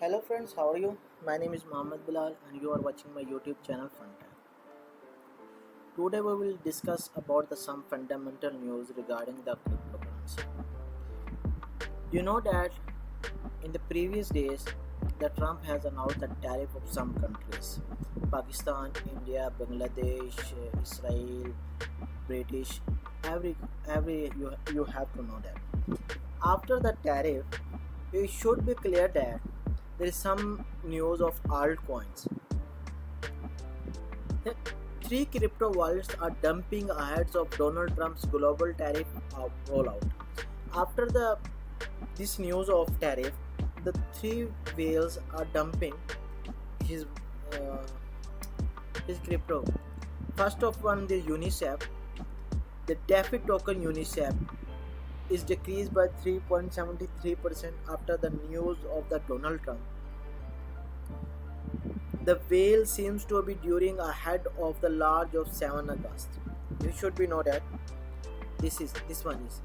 Hello friends, how are you? My name is Mohammed Bilal and you are watching my YouTube channel Funtime. Today we will discuss about the some fundamental news regarding the cryptocurrency. You know that in the previous days the Trump has announced the tariff of some countries. Pakistan, India, Bangladesh, Israel, British, every you have to know that. After the tariff, it should be clear that there is some news of altcoins. The three crypto wallets are dumping ahead of Donald Trump's global tariff rollout. After this news of tariff, the three whales are dumping his uh, his crypto. First of one, the Uniswap, the DeFi token Uniswap is decreased by 3.73% after the news of the Donald Trump. The whale seems to be during ahead of the large of 7 August. You should be know that this one is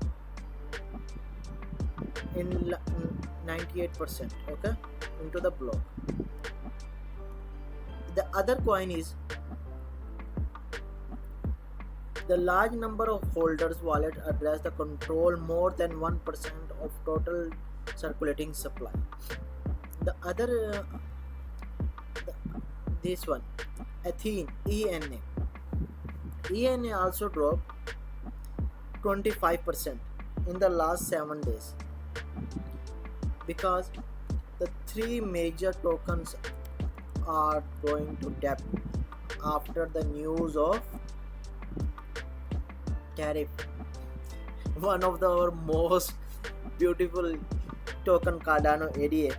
in 98%, okay, into the block. The other coin is the large number of holders wallet address the control more than 1% of total circulating supply. The other the, this one Athene ENA also dropped 25% in the last 7 days because the three major tokens are going to depth after the news of tariff. One of the our most beautiful token Cardano ADA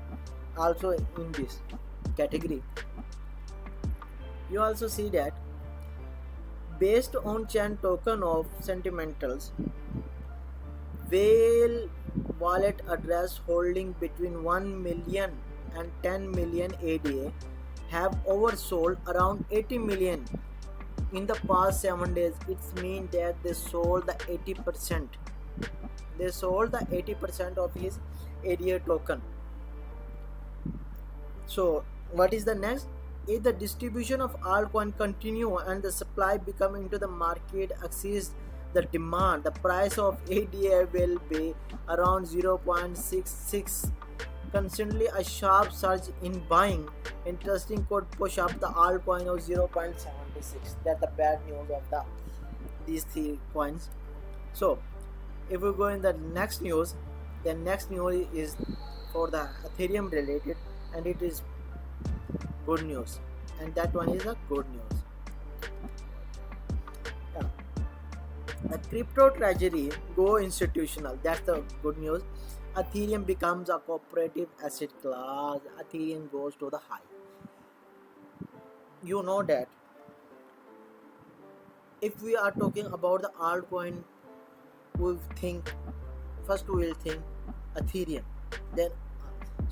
also in this category. You also see that based on chain token of sentimentals, whale wallet address holding between 1 million and 10 million ADA have oversold around 80 million in the past 7 days. It means that they sold the 80%. They sold the 80% of his ADA token. So what is the next? If the distribution of altcoin continue and the supply become into the market exceeds the demand, the price of ADA will be around 0.66. Constantly a sharp surge in buying. Interesting could push up the altcoin of 0.76. That's the bad news of these three coins. So if we go in the next news, the next news is for the Ethereum related and it is good news, and that one is a good news. Yeah. The crypto treasury go institutional. That's the good news. Ethereum becomes a cooperative asset class. Ethereum goes to the high. You know that if we are talking about the altcoin, we think first we will think Ethereum, then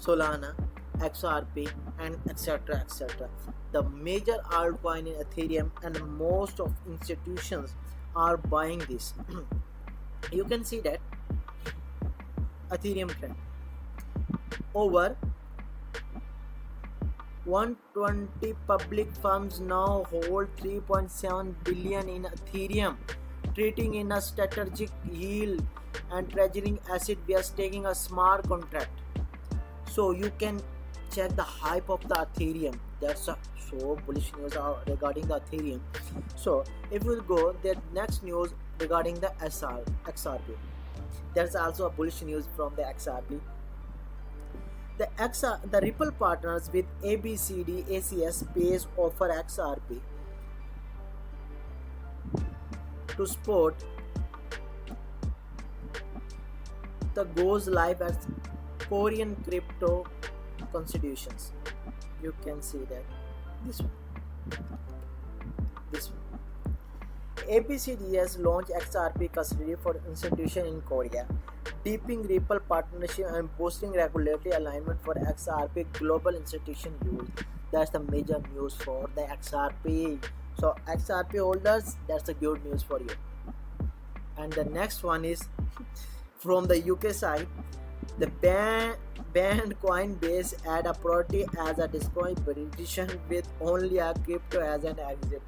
Solana, XRP, and etc. etc. The major altcoin in Ethereum and most of institutions are buying this. You can see that Ethereum trend over 120 public firms now hold 3.7 billion in Ethereum, treating in a strategic yield and treasuring asset via taking a smart contract. So you can check the hype of the Ethereum. That's a so bullish news regarding the Ethereum. So if we'll go the next news regarding the XRP, there's also a bullish news from the XRP. The Ripple partners with ABCD ACS pays offer XRP to support the goes live as Korean crypto constitutions. You can see that this one. This one. ABCD has launched XRP custody for institution in Korea, deepening Ripple partnership and boosting regulatory alignment for XRP global institution use. That's the major news for the XRP. So XRP holders, that's the good news for you. And the next one is from the UK side. The banned Coinbase had a priority as a distribution with only a crypto as an exit.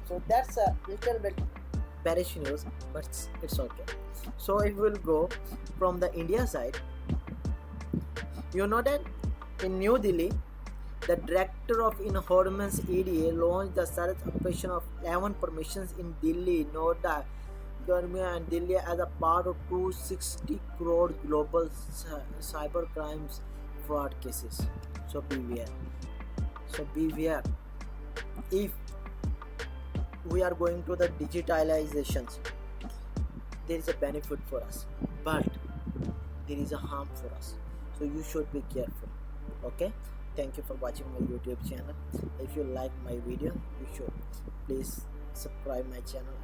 So that's a little bit bearish news, but it's okay. So if we'll go from the India side, you know that in New Delhi, the director of Environment EDA launched the search operation of 11 permissions in Delhi, Noida, Gurmia and Delhi as a part of 260 crore global cyber crimes fraud cases. So beware. So beware. If we are going to the digitalizations, there is a benefit for us, but there is a harm for us. So you should be careful. Okay. Thank you for watching my YouTube channel. If you like my video, you should please subscribe my channel